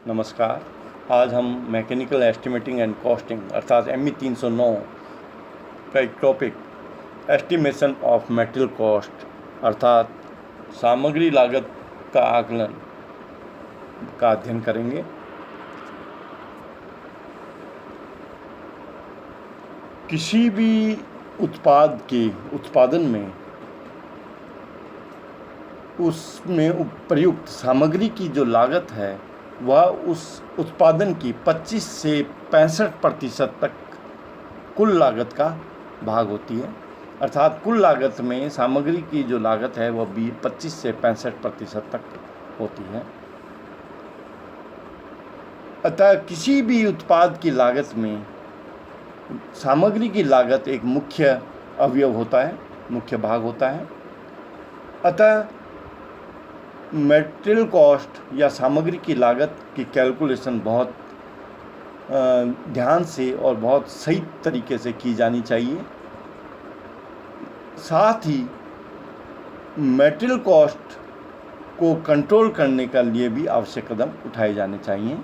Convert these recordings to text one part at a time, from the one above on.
नमस्कार। आज हम मैकेनिकल एस्टिमेटिंग एंड कॉस्टिंग अर्थात ME 309 का एक topic estimation of material cost अर्थात सामग्री लागत का आकलन का अध्ययन करेंगे। किसी भी उत्पाद के उत्पादन में उसमें प्रयुक्त सामग्री की जो लागत है वह उस उत्पादन की 25 से 65% तक कुल लागत का भाग होती है। अर्थात कुल लागत में सामग्री की जो लागत है वह 25 से 65% तक होती है। अतः किसी भी उत्पाद की लागत में सामग्री की लागत एक मुख्य अवयव होता है, मुख्य भाग होता है। अतः मटेरियल कॉस्ट या सामग्री की लागत की कैलकुलेशन बहुत ध्यान से और बहुत सही तरीके से की जानी चाहिए। साथ ही मटेरियल कॉस्ट को कंट्रोल करने के लिए भी आवश्यक कदम उठाए जाने चाहिए।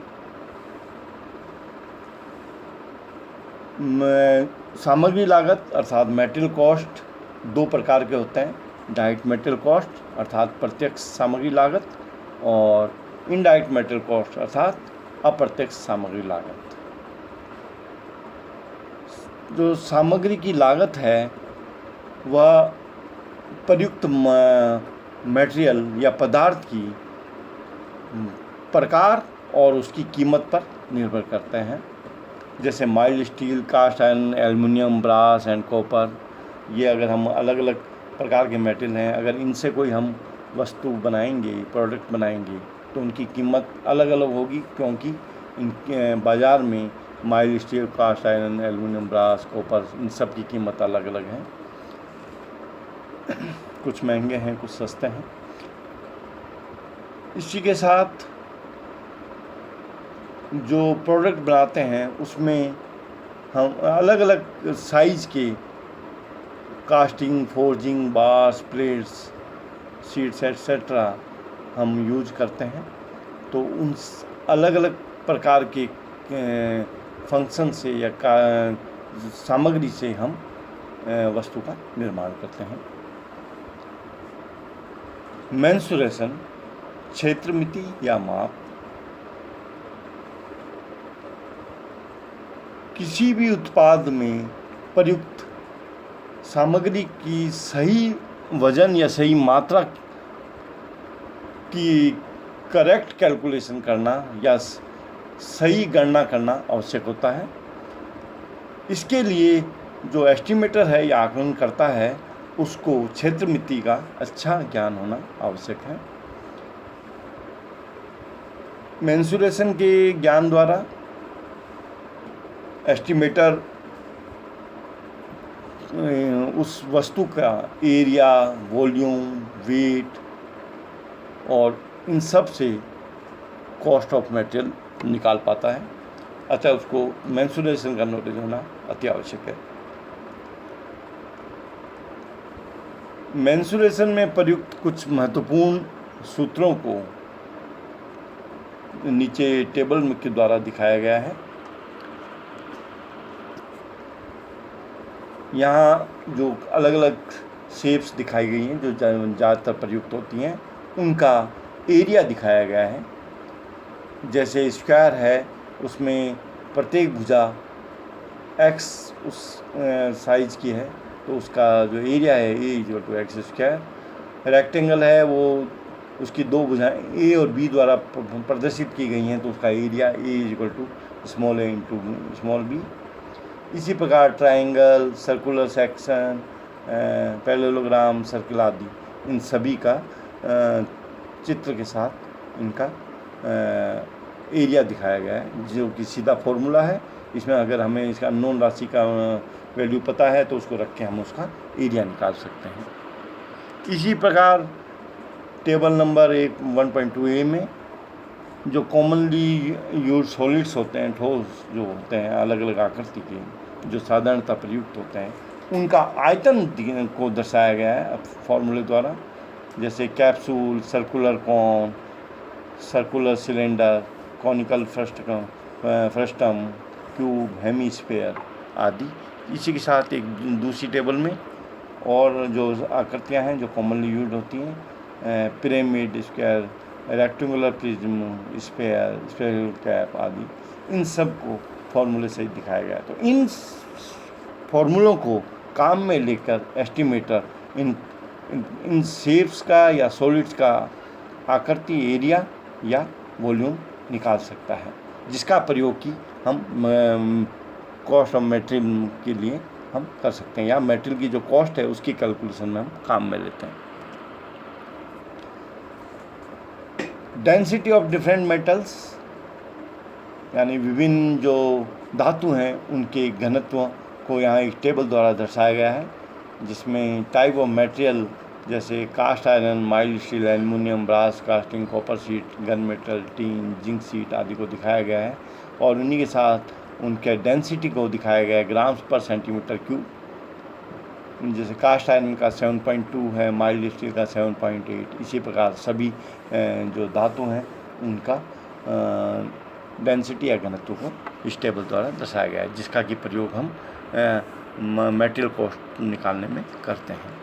सामग्री लागत अर्थात मटेरियल कॉस्ट दो प्रकार के होते हैं, डायरेक्ट मटेरियल कॉस्ट अर्थात प्रत्यक्ष सामग्री लागत और इनडायरेक्ट मटेरियल कॉस्ट अर्थात अप्रत्यक्ष सामग्री लागत। जो सामग्री की लागत है वह प्रयुक्त मटेरियल या पदार्थ की प्रकार और उसकी कीमत पर निर्भर करते हैं। जैसे mild steel, cast iron, aluminium, brass and copper, ये अगर हम अलग अलग प्रकार के मेटल हैं, अगर इनसे कोई हम वस्तु बनाएंगे, प्रोडक्ट बनाएंगे तो उनकी कीमत अलग अलग होगी, क्योंकि इन बाज़ार में mild steel, cast iron, aluminium, brass, copper इन सब की कीमत अलग अलग है। कुछ महंगे हैं, कुछ सस्ते हैं। इसी के साथ जो प्रोडक्ट बनाते हैं उसमें हम अलग अलग साइज़ के casting, forging, bars, plates, sheets etcetera हम यूज करते हैं। तो उन अलग अलग प्रकार के फंक्शन से या सामग्री से हम वस्तु का निर्माण करते हैं। मेंसुरेशन, क्षेत्रमिति या माप, किसी भी उत्पाद में प्रयुक्त सामग्री की सही वजन या सही मात्रा की करेक्ट कैलकुलेशन करना या सही गणना करना आवश्यक होता है। इसके लिए जो एस्टिमेटर है या आकलन करता है उसको क्षेत्रमिति का अच्छा ज्ञान होना आवश्यक है। मेंसुरेशन के ज्ञान द्वारा एस्टिमेटर उस वस्तु का एरिया, वॉल्यूम, वेट और इन सब से कॉस्ट ऑफ मटेरियल निकाल पाता है। अतः उसको मेंसुरेशन का नॉलेज होना अति आवश्यक है। मेंसुरेशन में प्रयुक्त कुछ महत्वपूर्ण सूत्रों को नीचे टेबल के द्वारा दिखाया गया है। यहाँ जो अलग अलग शेप्स दिखाई गई हैं जो ज़्यादातर प्रयुक्त होती हैं उनका एरिया दिखाया गया है। जैसे स्क्वायर है, उसमें प्रत्येक भुजा x उस साइज की है तो उसका जो एरिया है A=x²। रेक्टेंगल है, वो उसकी दो भुजाएं A और B द्वारा प्रदर्शित की गई हैं तो उसका एरिया A=a b। इसी प्रकार triangle, circular section, parallelogram, circle आदि इन सभी का चित्र के साथ इनका एरिया दिखाया गया है, जो कि सीधा फॉर्मूला है। इसमें अगर हमें इसका अननोन राशि का वैल्यू पता है तो उसको रख के हम उसका एरिया निकाल सकते हैं। इसी प्रकार टेबल नंबर 1.2a में जो कॉमनली यूज सॉलिड्स होते हैं, ठोस जो होते हैं अलग अलग आकृति के जो साधारणतः प्रयुक्त होते हैं, उनका आयतन को दर्शाया गया है फॉर्मूले द्वारा। जैसे capsule, circular cone, circular cylinder, conical frustum, cube, hemisphere आदि। इसी के साथ एक दूसरी टेबल में और जो आकृतियाँ हैं जो कॉमनली यूज होती हैं, pyramid, square, rectangular prism, sphere, spherical cap आदि, इन सब को फॉर्मूले से दिखाया गया है। तो इन फॉर्मूलों को काम में लेकर एस्टिमेटर इन शेप्स का या सॉलिड्स का आकृति, एरिया या वॉल्यूम निकाल सकता है, जिसका प्रयोग कि हम कॉस्ट ऑफ मटेरियल के लिए हम कर सकते हैं, या मटेरियल की जो कॉस्ट है उसकी कैलकुलेशन में हम काम में लेते हैं। डेंसिटी ऑफ डिफरेंट मेटल्स, यानी विभिन्न जो धातु हैं उनके घनत्व को यहाँ एक टेबल द्वारा दर्शाया गया है, जिसमें टाइप ऑफ मटेरियल जैसे cast iron, mild steel, aluminium, brass, casting, copper sheet, gun metal, tin, zinc sheet आदि को दिखाया गया है, और उन्हीं के साथ उनके डेंसिटी को दिखाया गया है ग्राम्स पर सेंटीमीटर क्यूब। जैसे कास्ट आयरन का 7.2 है, माइल्ड स्टील का 7.8। इसी प्रकार सभी जो धातु हैं उनका डेंसिटी या घनत्व को इस टेबल द्वारा दर्शाया गया है, जिसका कि प्रयोग हम मटेरियल कॉस्ट निकालने में करते हैं।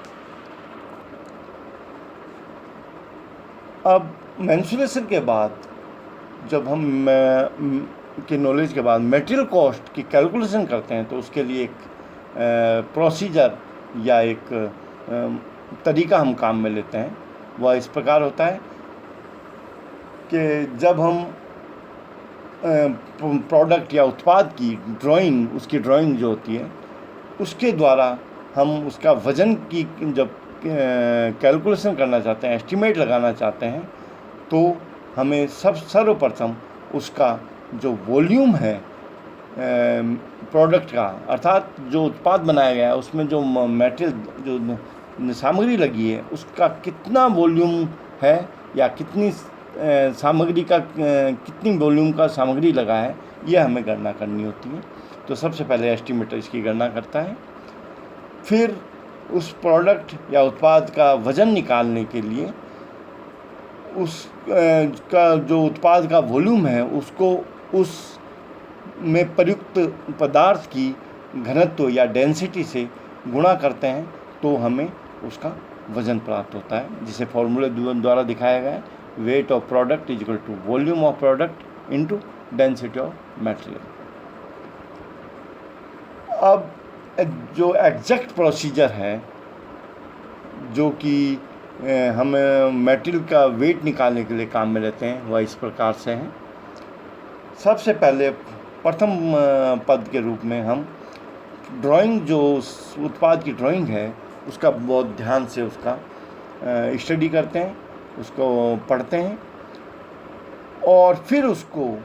अब मेंसुरेशन के बाद जब हम के नॉलेज के बाद मटेरियल कॉस्ट की कैलकुलेशन करते हैं, तो उसके लिए एक प्रोसीजर या एक तरीका हम काम में लेते हैं। वह इस प्रकार होता है कि जब हम प्रोडक्ट या उत्पाद की ड्राइंग, उसकी ड्राइंग जो होती है उसके द्वारा हम उसका वज़न की जब कैलकुलेशन करना चाहते हैं, एस्टिमेट लगाना चाहते हैं, तो हमें सर्वप्रथम उसका जो वॉल्यूम है प्रोडक्ट का, अर्थात जो उत्पाद बनाया गया है उसमें जो मटेरियल, जो सामग्री लगी है, उसका कितना वॉल्यूम है या कितनी सामग्री का कितनी वॉल्यूम का सामग्री लगा है, यह हमें गणना करनी होती है। तो सबसे पहले एस्टिमेटर इसकी गणना करता है। फिर उस प्रोडक्ट या उत्पाद का वज़न निकालने के लिए उस का जो उत्पाद का वॉल्यूम है उसको उस में प्रयुक्त पदार्थ की घनत्व या डेंसिटी से गुणा करते हैं, तो हमें उसका वज़न प्राप्त होता है, जिसे फॉर्मूले द्वारा दिखाया गया है, weight of product is equal to volume of product into density of material. अब जो एग्जैक्ट प्रोसीजर है जो कि हम मटेरियल का वेट निकालने के लिए काम में लेते हैं, वह इस प्रकार से है। सबसे पहले प्रथम पद के रूप में हम ड्राइंग, जो उत्पाद की ड्राइंग है उसका बहुत ध्यान से उसका स्टडी करते हैं, उसको पढ़ते हैं, और फिर उसको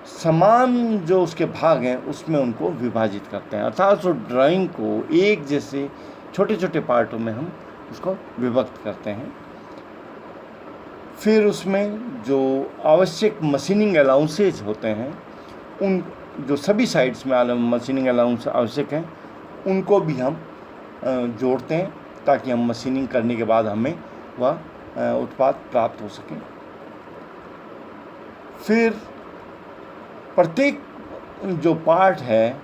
समान जो उसके भाग हैं उसमें उनको विभाजित करते हैं, अर्थात उस ड्राइंग को एक जैसे छोटे छोटे पार्टों में हम उसको विभक्त करते हैं। फिर उसमें जो आवश्यक मशीनिंग अलाउंसेज होते हैं, उन जो सभी साइड्स में मशीनिंग अलाउंस आवश्यक हैं, उनको भी हम जोड़ते हैं, ताकि हम मशीनिंग करने के बाद हमें वह उत्पाद प्राप्त हो सके। फिर प्रत्येक जो पार्ट है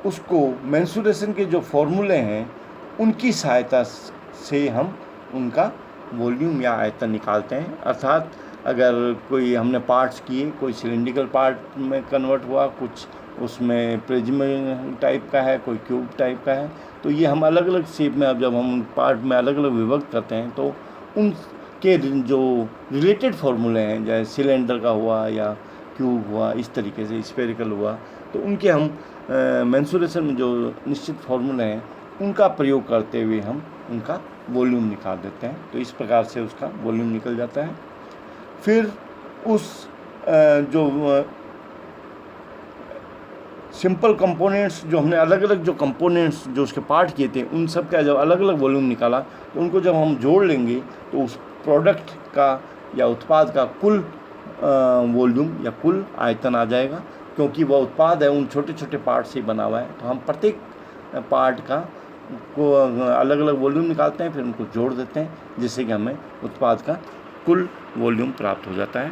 उसको मेंसुरेशन के जो फॉर्मूले हैं उनकी सहायता से हम उनका वॉल्यूम या आयतन निकालते हैं। अर्थात अगर कोई हमने पार्ट्स किए, कोई सिलिंड्रिकल पार्ट में कन्वर्ट हुआ, कुछ उसमें प्रिज्म टाइप का है, कोई क्यूब टाइप का है, तो ये हम अलग अलग शेप में, अब जब हम पार्ट में अलग अलग विभक्त करते हैं तो उनके जो रिलेटेड फार्मूले हैं, जैसे सिलेंडर का हुआ या क्यूब हुआ, इस तरीके से स्फेरिकल हुआ, तो उनके हम मेंसुरेशन में जो निश्चित फार्मूले हैं उनका प्रयोग करते हुए हम उनका वॉल्यूम निकाल देते हैं। तो इस प्रकार से उसका वॉल्यूम निकल जाता है। फिर उस जो सिंपल कंपोनेंट्स, जो हमने अलग अलग जो कंपोनेंट्स जो उसके पार्ट किए थे, उन सब का जब अलग अलग वॉल्यूम निकाला, तो उनको जब हम जोड़ लेंगे तो उस प्रोडक्ट का या उत्पाद का कुल वॉल्यूम या कुल आयतन आ जाएगा। क्योंकि वह उत्पाद है उन छोटे छोटे पार्ट से बना हुआ है, तो हम प्रत्येक पार्ट का को अलग अलग वॉल्यूम निकालते हैं, फिर उनको जोड़ देते हैं, जिससे कि हमें उत्पाद का कुल वॉल्यूम प्राप्त हो जाता है।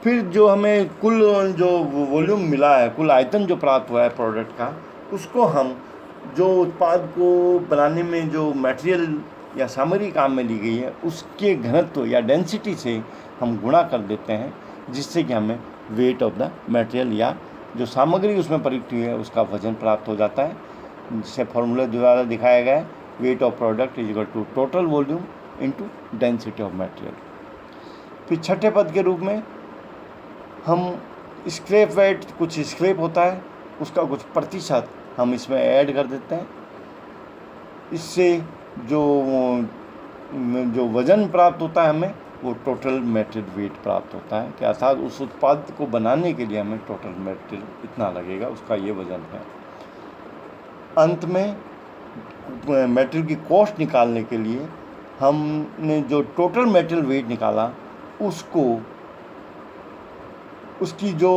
फिर जो हमें कुल जो वॉल्यूम मिला है, कुल आयतन जो प्राप्त हुआ है प्रोडक्ट का, उसको हम जो उत्पाद को बनाने में जो मटेरियल या सामग्री काम में ली गई है उसके घनत्व या डेंसिटी से हम गुणा कर देते हैं, जिससे कि हमें वेट ऑफ द मटेरियल या जो सामग्री उसमें प्रयुक्त हुई है उसका वजन प्राप्त हो जाता है, जिसे फॉर्मूला द्वारा दिखाया गया है, weight of product is equal to total volume into density of material. फिर छठे पद के रूप में हम स्क्रैप वेट, कुछ स्क्रैप होता है उसका कुछ प्रतिशत हम इसमें ऐड कर देते हैं। इससे जो वज़न प्राप्त होता है हमें वो टोटल मटेरियल वेट प्राप्त होता है, कि अर्थात उस उत्पाद को बनाने के लिए हमें टोटल मटेरियल इतना लगेगा, उसका ये वज़न है। अंत में मटेरियल की कॉस्ट निकालने के लिए हमने जो टोटल मटेरियल वेट निकाला उसको उसकी जो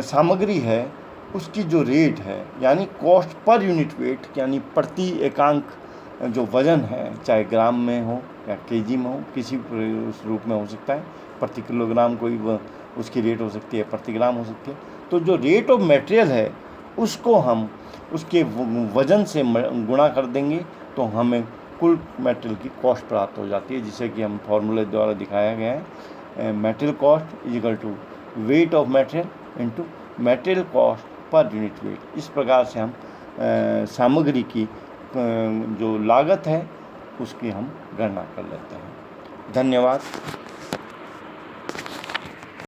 सामग्री है उसकी जो रेट है, यानी कॉस्ट पर यूनिट वेट, यानी प्रति एकांक जो वज़न है, चाहे ग्राम में हो या केजी में हो, किसी उस रूप में हो सकता है, प्रति किलोग्राम कोई उसकी रेट हो सकती है, प्रति ग्राम हो सकती है। तो जो रेट ऑफ मटेरियल है उसको हम उसके वज़न से गुणा कर देंगे तो हमें कुल मटेरियल की कॉस्ट प्राप्त हो जाती है, जिसे कि हम फॉर्मूले द्वारा दिखाया गया है, material cost is equal to weight of material into material cost per unit weight. इस प्रकार से हम सामग्री की जो लागत है उसकी हम गणना कर लेते हैं। धन्यवाद।